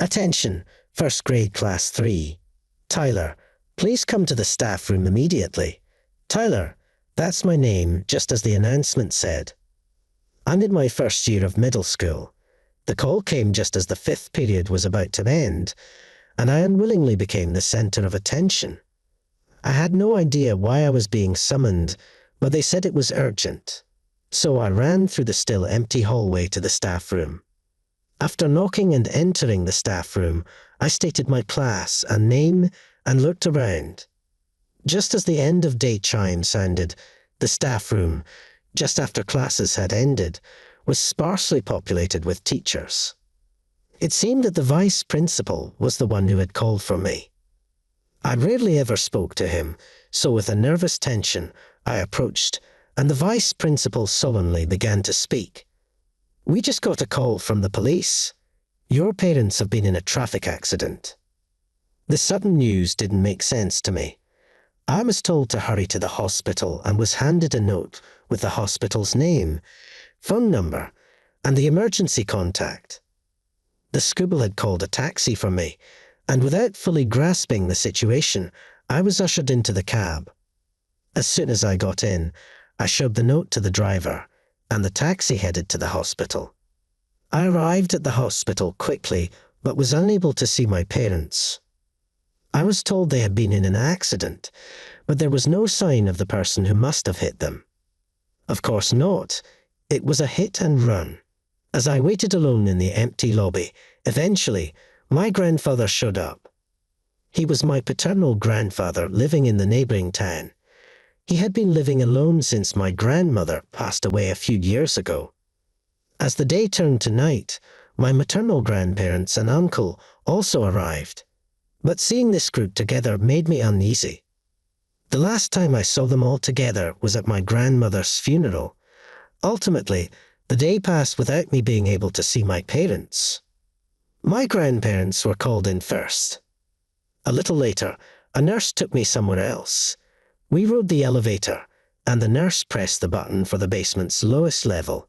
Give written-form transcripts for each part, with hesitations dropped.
Attention, first grade class 3. Tyler, please come to the staff room immediately. Tyler, that's my name, just as the announcement said. I'm in my first year of middle school. The call came just as the 5th period was about to end, and I unwillingly became the center of attention. I had no idea why I was being summoned, but they said it was urgent. So I ran through the still empty hallway to the staff room. After knocking and entering the staff room, I stated my class and name and looked around. Just as the end of day chime sounded, the staff room, just after classes had ended, was sparsely populated with teachers. It seemed that the vice principal was the one who had called for me. I rarely ever spoke to him, so with a nervous tension, I approached, and the vice principal sullenly began to speak. "We just got a call from the police. Your parents have been in a traffic accident." The sudden news didn't make sense to me. I was told to hurry to the hospital and was handed a note with the hospital's name, phone number, and the emergency contact. The school had called a taxi for me, and without fully grasping the situation, I was ushered into the cab. As soon as I got in, I showed the note to the driver, and the taxi headed to the hospital. I arrived at the hospital quickly, but was unable to see my parents. I was told they had been in an accident, but there was no sign of the person who must have hit them. Of course not. It was a hit and run. As I waited alone in the empty lobby, eventually, my grandfather showed up. He was my paternal grandfather living in the neighboring town. He had been living alone since my grandmother passed away a few years ago. As the day turned to night, my maternal grandparents and uncle also arrived. But seeing this group together made me uneasy. The last time I saw them all together was at my grandmother's funeral. Ultimately, the day passed without me being able to see my parents. My grandparents were called in first. A little later, a nurse took me somewhere else. We rode the elevator, and the nurse pressed the button for the basement's lowest level.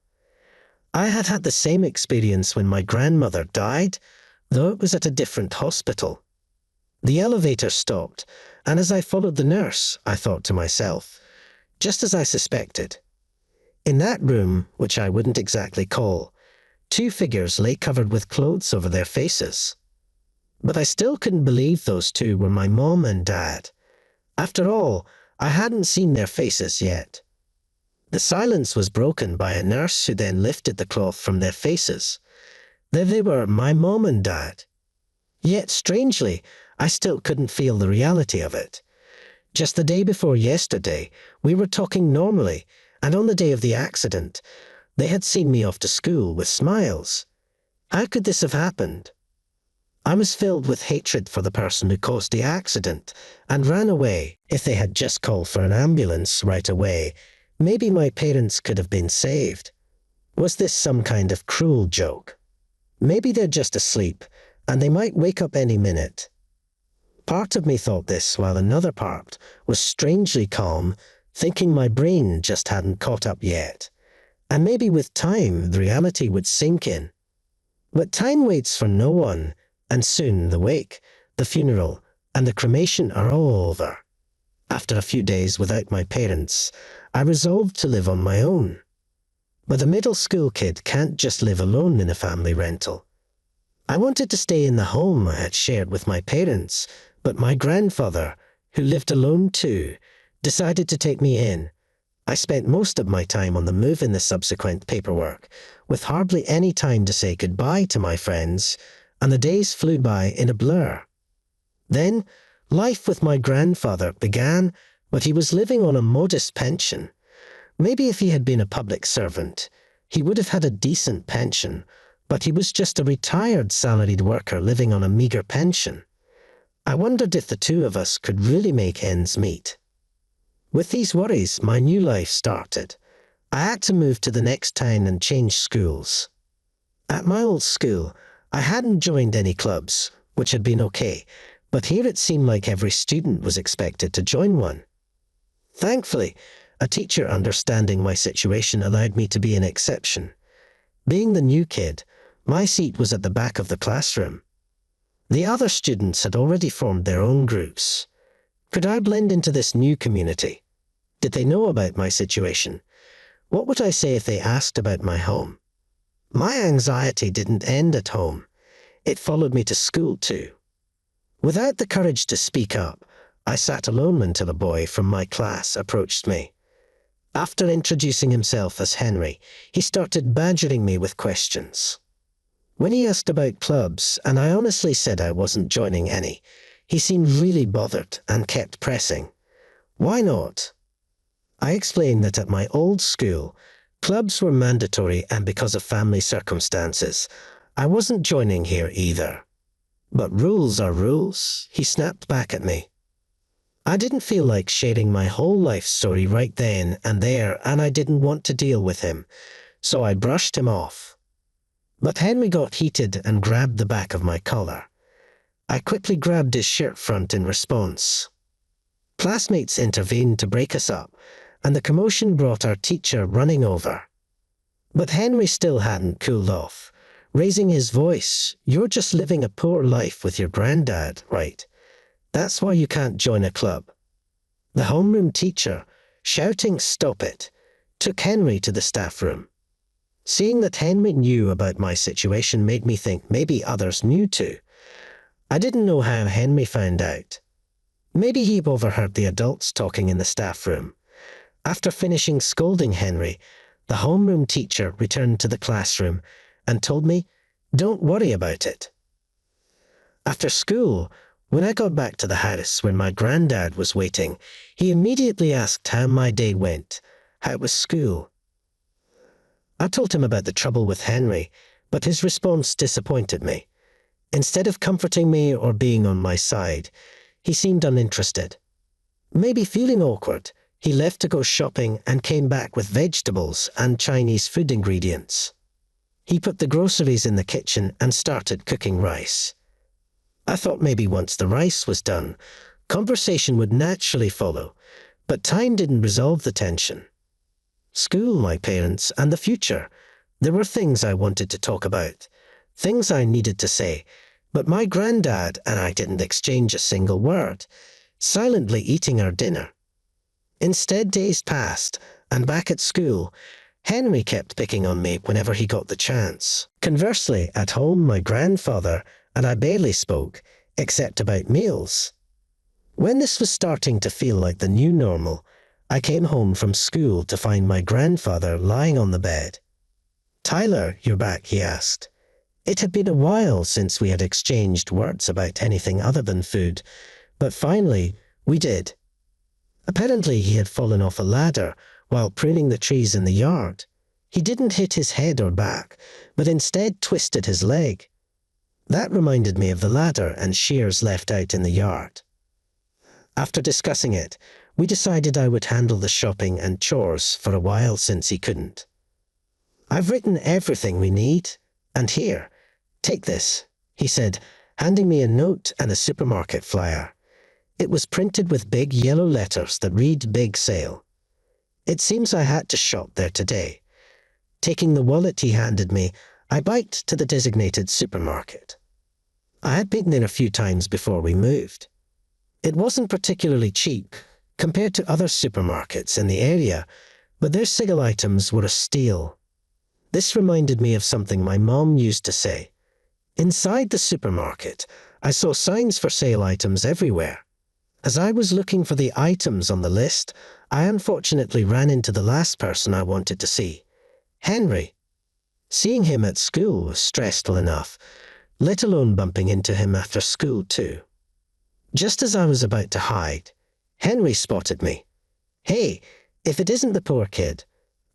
I had had the same experience when my grandmother died, though it was at a different hospital. The elevator stopped, and as I followed the nurse, I thought to myself, just as I suspected. In that room, which I wouldn't exactly call, 2 figures lay covered with clothes over their faces. But I still couldn't believe those 2 were my mom and dad. After all, I hadn't seen their faces yet. The silence was broken by a nurse who then lifted the cloth from their faces. There they were, my mom and dad. Yet, strangely, I still couldn't feel the reality of it. Just the day before yesterday, we were talking normally, and on the day of the accident, they had seen me off to school with smiles. How could this have happened? I was filled with hatred for the person who caused the accident and ran away. If they had just called for an ambulance right away, maybe my parents could have been saved. Was this some kind of cruel joke? Maybe they're just asleep, and they might wake up any minute. Part of me thought this, while another part was strangely calm, thinking my brain just hadn't caught up yet. And maybe with time, the reality would sink in. But time waits for no one, and soon the wake, the funeral, and the cremation are all over. After a few days without my parents, I resolved to live on my own. But a middle school kid can't just live alone in a family rental. I wanted to stay in the home I had shared with my parents, but my grandfather, who lived alone too, decided to take me in. I spent most of my time on the move in the subsequent paperwork, with hardly any time to say goodbye to my friends, and the days flew by in a blur. Then, life with my grandfather began, but he was living on a modest pension. Maybe if he had been a public servant, he would have had a decent pension, but he was just a retired salaried worker living on a meager pension. I wondered if the 2 of us could really make ends meet. With these worries, my new life started. I had to move to the next town and change schools. At my old school, I hadn't joined any clubs, which had been okay, but here it seemed like every student was expected to join one. Thankfully, a teacher understanding my situation allowed me to be an exception. Being the new kid, my seat was at the back of the classroom. The other students had already formed their own groups. Could I blend into this new community? Did they know about my situation? What would I say if they asked about my home? My anxiety didn't end at home. It followed me to school too. Without the courage to speak up, I sat alone until a boy from my class approached me. After introducing himself as Henry, he started badgering me with questions. When he asked about clubs, and I honestly said I wasn't joining any, he seemed really bothered and kept pressing. Why not? I explained that at my old school, clubs were mandatory, and because of family circumstances, I wasn't joining here either. But rules are rules, he snapped back at me. I didn't feel like sharing my whole life story right then and there, and I didn't want to deal with him, so I brushed him off. But Henry got heated and grabbed the back of my collar. I quickly grabbed his shirt front in response. Classmates intervened to break us up, and the commotion brought our teacher running over. But Henry still hadn't cooled off, raising his voice. "You're just living a poor life with your granddad, right? That's why you can't join a club." The homeroom teacher, shouting "Stop it," took Henry to the staff room. Seeing that Henry knew about my situation made me think maybe others knew too. I didn't know how Henry found out. Maybe he overheard the adults talking in the staff room. After finishing scolding Henry, the homeroom teacher returned to the classroom and told me, "Don't worry about it." After school, when I got back to the house where my granddad was waiting, he immediately asked how my day went, how was school. I told him about the trouble with Henry, but his response disappointed me. Instead of comforting me or being on my side, he seemed uninterested. Maybe feeling awkward, he left to go shopping and came back with vegetables and Chinese food ingredients. He put the groceries in the kitchen and started cooking rice. I thought maybe once the rice was done, conversation would naturally follow, but time didn't resolve the tension. School, my parents, and the future. There were things I wanted to talk about, things I needed to say, but my granddad and I didn't exchange a single word, silently eating our dinner. Instead, days passed, and back at school, Henry kept picking on me whenever he got the chance. Conversely, at home, my grandfather and I barely spoke, except about meals. When this was starting to feel like the new normal, I came home from school to find my grandfather lying on the bed. "Tyler, you're back," he asked. It had been a while since we had exchanged words about anything other than food, but finally, we did. Apparently, he had fallen off a ladder while pruning the trees in the yard. He didn't hit his head or back, but instead twisted his leg. That reminded me of the ladder and shears left out in the yard. After discussing it, we decided I would handle the shopping and chores for a while since he couldn't. "I've written everything we need, and here, take this," he said, handing me a note and a supermarket flyer. It was printed with big yellow letters that read "Big Sale." It seems I had to shop there today. Taking the wallet he handed me, I biked to the designated supermarket. I had been there a few times before we moved. It wasn't particularly cheap compared to other supermarkets in the area, but their sale items were a steal. This reminded me of something my mom used to say. Inside the supermarket, I saw signs for sale items everywhere. As I was looking for the items on the list, I unfortunately ran into the last person I wanted to see, Henry. Seeing him at school was stressful enough, let alone bumping into him after school too. Just as I was about to hide, Henry spotted me. "Hey, if it isn't the poor kid,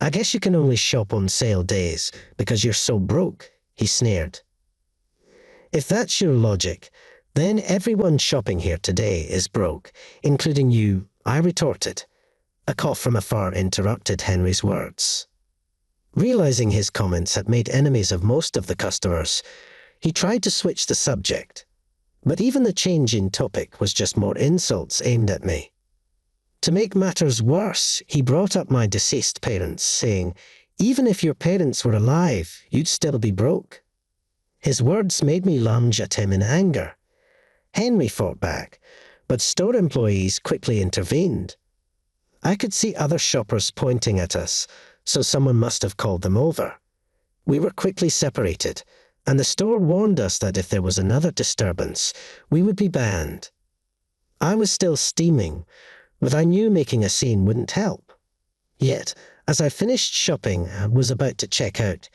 I guess you can only shop on sale days because you're so broke," he sneered. "If that's your logic, then everyone shopping here today is broke, including you," I retorted. A cough from afar interrupted Henry's words. Realizing his comments had made enemies of most of the customers, he tried to switch the subject. But even the change in topic was just more insults aimed at me. To make matters worse, he brought up my deceased parents, saying, "Even if your parents were alive, you'd still be broke." His words made me lunge at him in anger. Henry fought back, but store employees quickly intervened. I could see other shoppers pointing at us, so someone must have called them over. We were quickly separated, and the store warned us that if there was another disturbance, we would be banned. I was still steaming, but I knew making a scene wouldn't help. Yet, as I finished shopping and was about to check out,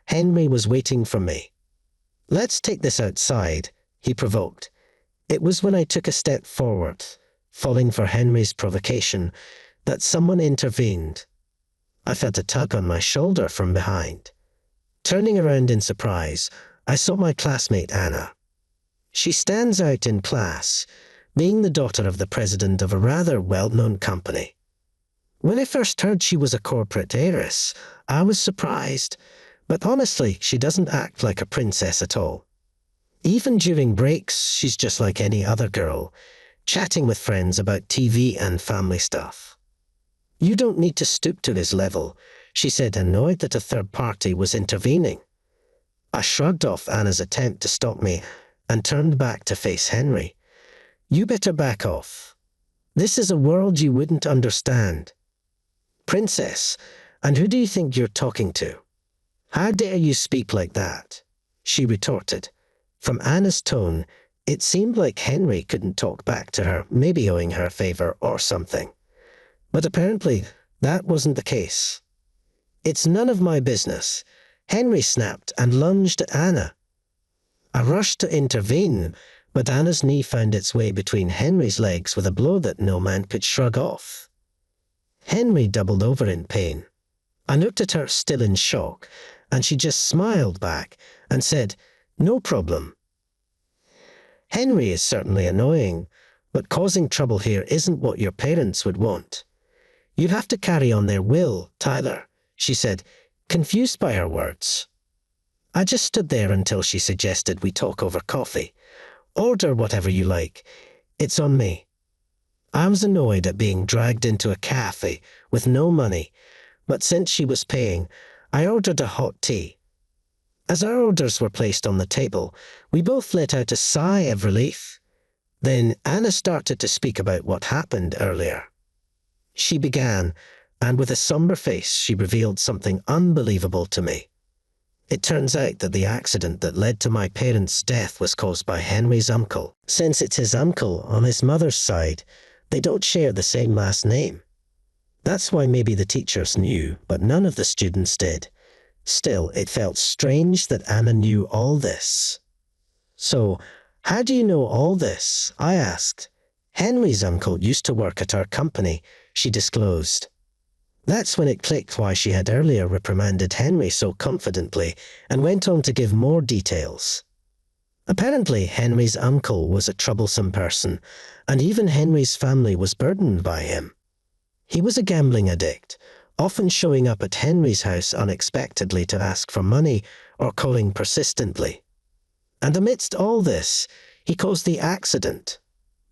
Henry was waiting for me. "Let's take this outside," he provoked. It was when I took a step forward, falling for Henry's provocation, that someone intervened. I felt a tug on my shoulder from behind. Turning around in surprise, I saw my classmate Anna. She stands out in class, being the daughter of the president of a rather well-known company. When I first heard she was a corporate heiress, I was surprised, but honestly, she doesn't act like a princess at all. Even during breaks, she's just like any other girl, chatting with friends about TV and family stuff. "You don't need to stoop to his level," she said, annoyed that a third party was intervening. I shrugged off Anna's attempt to stop me and turned back to face Henry. "You better back off. This is a world you wouldn't understand." "Princess, and who do you think you're talking to? How dare you speak like that?" she retorted. From Anna's tone, it seemed like Henry couldn't talk back to her, maybe owing her a favor or something. But apparently, that wasn't the case. "It's none of my business," Henry snapped and lunged at Anna. I rushed to intervene, but Anna's knee found its way between Henry's legs with a blow that no man could shrug off. Henry doubled over in pain. I looked at her, still in shock, and she just smiled back and said, "No problem." Henry is certainly annoying, but causing trouble here isn't what your parents would want. "You have to carry on their will, Tyler," she said, confused by her words. I just stood there until she suggested we talk over coffee. "Order whatever you like. It's on me." I was annoyed at being dragged into a cafe with no money, but since she was paying, I ordered a hot tea. As our orders were placed on the table, we both let out a sigh of relief. Then Anna started to speak about what happened earlier. She began, and with a somber face she revealed something unbelievable to me. It turns out that the accident that led to my parents' death was caused by Henry's uncle. Since it's his uncle on his mother's side, they don't share the same last name. That's why maybe the teachers knew, but none of the students did. Still, it felt strange that Anna knew all this. "So, how do you know all this?" I asked. "Henry's uncle used to work at our company," she disclosed. That's when it clicked why she had earlier reprimanded Henry so confidently and went on to give more details. Apparently, Henry's uncle was a troublesome person, and even Henry's family was burdened by him. He was a gambling addict, often showing up at Henry's house unexpectedly to ask for money or calling persistently. And amidst all this, he caused the accident.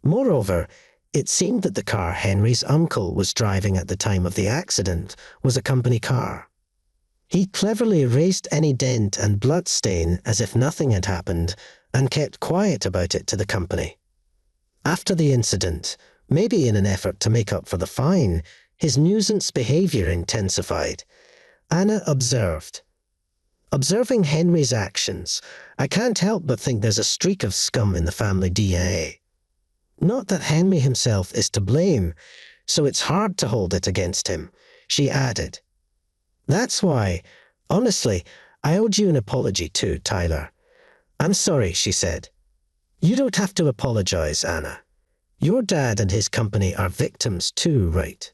Moreover, it seemed that the car Henry's uncle was driving at the time of the accident was a company car. He cleverly erased any dent and blood stain as if nothing had happened and kept quiet about it to the company. After the incident, maybe in an effort to make up for the fine, his nuisance behavior intensified. Anna observed. "Observing Henry's actions, I can't help but think there's a streak of scum in the family DNA. Not that Henry himself is to blame, so it's hard to hold it against him," she added. "That's why, honestly, I owed you an apology too, Tyler." "I'm sorry," she said. "You don't have to apologize, Anna. Your dad and his company are victims too, right?"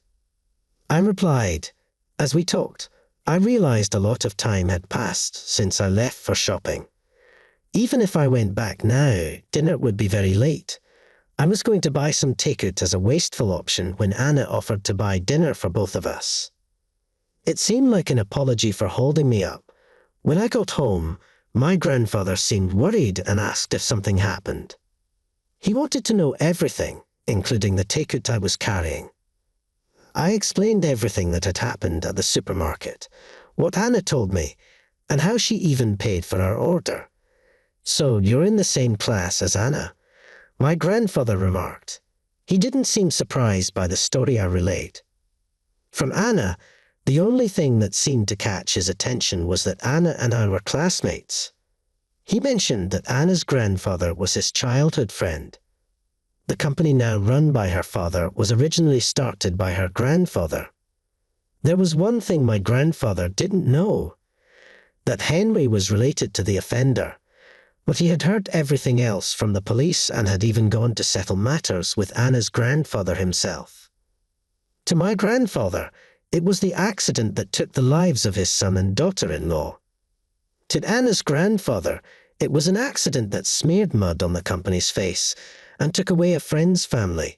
I replied. As we talked, I realized a lot of time had passed since I left for shopping. Even if I went back now, dinner would be very late. I was going to buy some takeout as a wasteful option when Anna offered to buy dinner for both of us. It seemed like an apology for holding me up. When I got home, my grandfather seemed worried and asked if something happened. He wanted to know everything, including the takeout I was carrying. I explained everything that had happened at the supermarket, what Anna told me, and how she even paid for our order. "So you're in the same class as Anna?" my grandfather remarked. He didn't seem surprised by the story I relayed. From Anna, the only thing that seemed to catch his attention was that Anna and I were classmates. He mentioned that Anna's grandfather was his childhood friend. The company now run by her father was originally started by her grandfather. There was one thing my grandfather didn't know, that Henry was related to the offender, but he had heard everything else from the police and had even gone to settle matters with Anna's grandfather himself. To my grandfather, it was the accident that took the lives of his son and daughter-in-law. To Anna's grandfather, it was an accident that smeared mud on the company's face and took away a friend's family.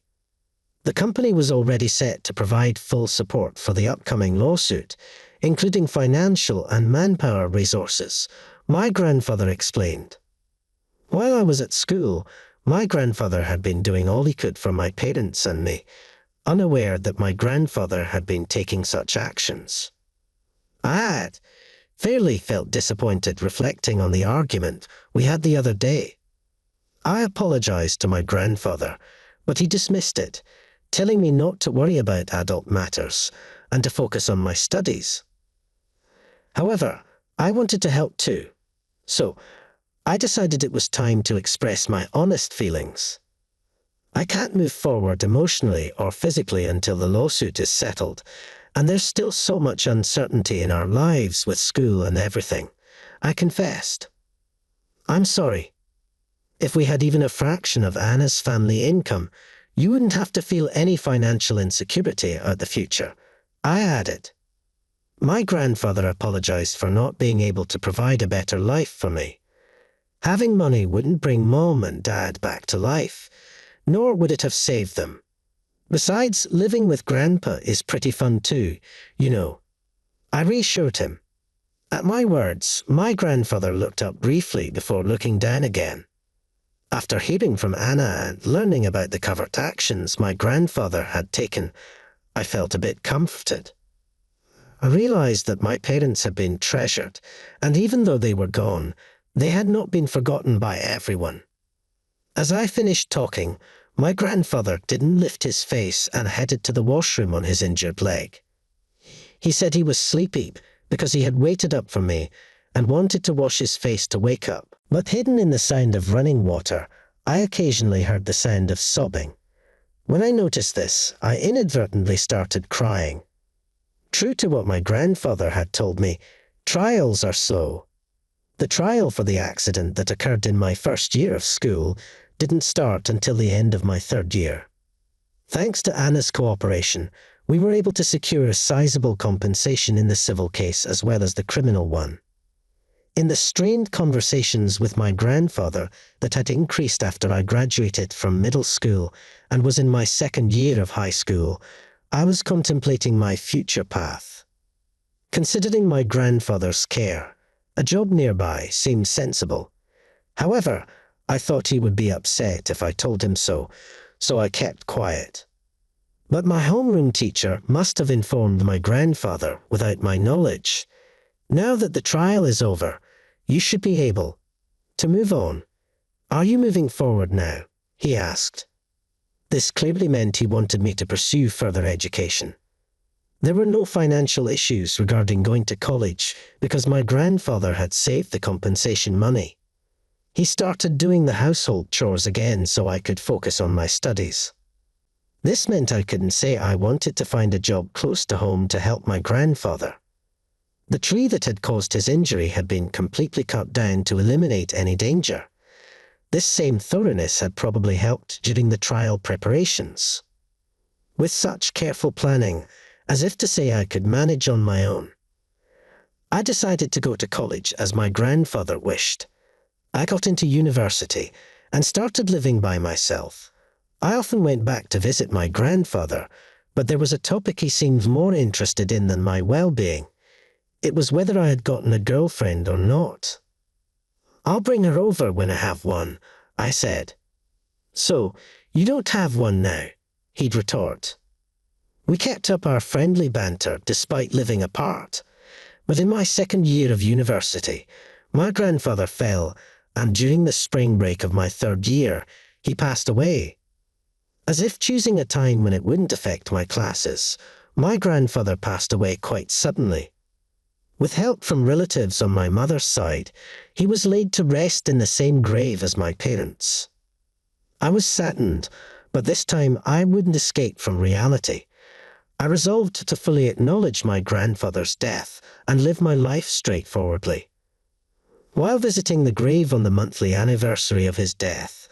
The company was already set to provide full support for the upcoming lawsuit, including financial and manpower resources, my grandfather explained. While I was at school, my grandfather had been doing all he could for my parents and me, unaware that my grandfather had been taking such actions. I had fairly felt disappointed reflecting on the argument we had the other day. I apologized to my grandfather, but he dismissed it, telling me not to worry about adult matters and to focus on my studies. However, I wanted to help too, so I decided it was time to express my honest feelings. I can't move forward emotionally or physically until the lawsuit is settled, and there's still so much uncertainty in our lives with school and everything, I confessed. I'm sorry. If we had even a fraction of Anna's family income, you wouldn't have to feel any financial insecurity about the future, I added. My grandfather apologized for not being able to provide a better life for me. Having money wouldn't bring Mom and Dad back to life, nor would it have saved them. Besides, living with Grandpa is pretty fun too, you know. I reassured him. At my words, my grandfather looked up briefly before looking down again. After hearing from Anna and learning about the covert actions my grandfather had taken, I felt a bit comforted. I realized that my parents had been treasured, and even though they were gone, they had not been forgotten by everyone. As I finished talking, my grandfather didn't lift his face and headed to the washroom on his injured leg. He said he was sleepy because he had waited up for me and wanted to wash his face to wake up. But hidden in the sound of running water, I occasionally heard the sound of sobbing. When I noticed this, I inadvertently started crying. True to what my grandfather had told me, trials are slow. The trial for the accident that occurred in my first year of school didn't start until the end of my third year. Thanks to Anna's cooperation, we were able to secure a sizable compensation in the civil case as well as the criminal one. In the strained conversations with my grandfather that had increased after I graduated from middle school and was in my second year of high school, I was contemplating my future path. Considering my grandfather's care, a job nearby seemed sensible. However, I thought he would be upset if I told him so I kept quiet. But my homeroom teacher must have informed my grandfather without my knowledge. Now that the trial is over, you should be able to move on. Are you moving forward now? He asked. This clearly meant he wanted me to pursue further education. There were no financial issues regarding going to college because my grandfather had saved the compensation money. He started doing the household chores again so I could focus on my studies. This meant I couldn't say I wanted to find a job close to home to help my grandfather. The tree that had caused his injury had been completely cut down to eliminate any danger. This same thoroughness had probably helped during the trial preparations. With such careful planning, as if to say I could manage on my own, I decided to go to college as my grandfather wished. I got into university and started living by myself. I often went back to visit my grandfather, but there was a topic he seemed more interested in than my well-being. It was whether I had gotten a girlfriend or not. I'll bring her over when I have one, I said. So, you don't have one now, he'd retort. We kept up our friendly banter despite living apart. But in my second year of university, my grandfather fell, and during the spring break of my third year, He passed away. As if choosing a time when it wouldn't affect my classes, my grandfather passed away quite suddenly. With help from relatives on my mother's side, he was laid to rest in the same grave as my parents. I was saddened, but this time I wouldn't escape from reality. I resolved to fully acknowledge my grandfather's death and live my life straightforwardly. While visiting the grave on the monthly anniversary of his death,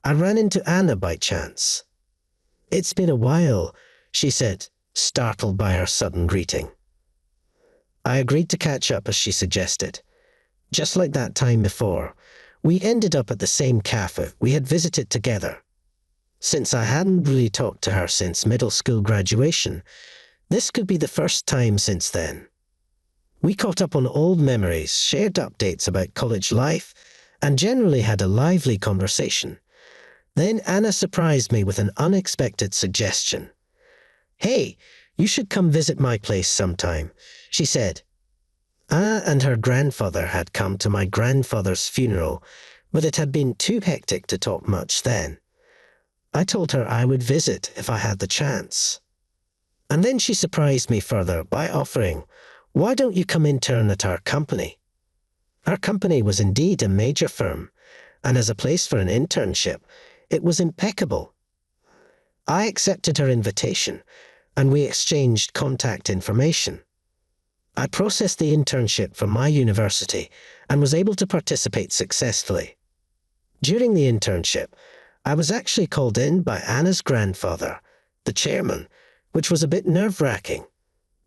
I ran into Anna by chance. "It's been a while," she said, startled by our sudden greeting. I agreed to catch up as she suggested. Just like that time before, we ended up at the same cafe we had visited together. Since I hadn't really talked to her since middle school graduation, this could be the first time since then. We caught up on old memories, shared updates about college life, and generally had a lively conversation. Then Anna surprised me with an unexpected suggestion. "Hey, you should come visit my place sometime," she said. Anna and her grandfather had come to my grandfather's funeral, but it had been too hectic to talk much then. I told her I would visit if I had the chance. And then she surprised me further by offering, "Why don't you come intern at our company?" Our company was indeed a major firm, and as a place for an internship, it was impeccable. I accepted her invitation, and we exchanged contact information. I processed the internship for my university and was able to participate successfully. During the internship, I was actually called in by Anna's grandfather, the chairman, which was a bit nerve-wracking,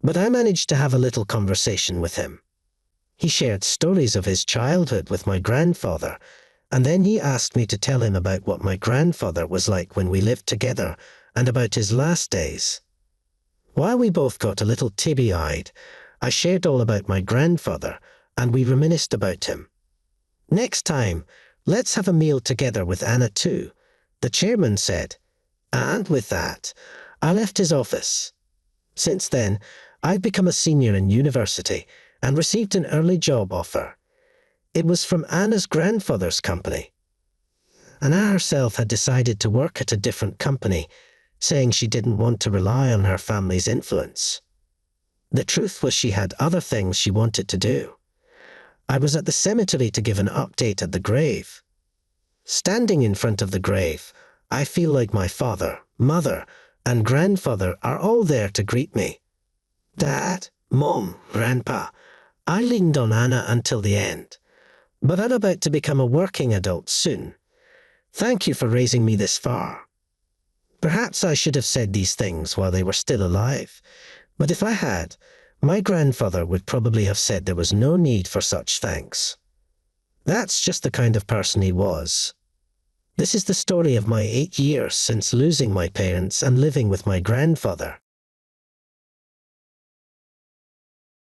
but I managed to have a little conversation with him. He shared stories of his childhood with my grandfather, and then he asked me to tell him about what my grandfather was like when we lived together and about his last days. While we both got a little teary-eyed, I shared all about my grandfather, and we reminisced about him. "Next time, let's have a meal together with Anna too," the chairman said. And with that, I left his office. Since then, I've become a senior in university and received an early job offer. It was from Anna's grandfather's company. Anna herself had decided to work at a different company, saying she didn't want to rely on her family's influence. The truth was she had other things she wanted to do. I was at the cemetery to give an update at the grave. Standing in front of the grave, I feel like my father, mother, and grandfather are all there to greet me. Dad, Mom, Grandpa, I leaned on Anna until the end. But I'm about to become a working adult soon. Thank you for raising me this far. Perhaps I should have said these things while they were still alive, but if I had, my grandfather would probably have said there was no need for such thanks. That's just the kind of person he was. This is the story of my 8 years since losing my parents and living with my grandfather.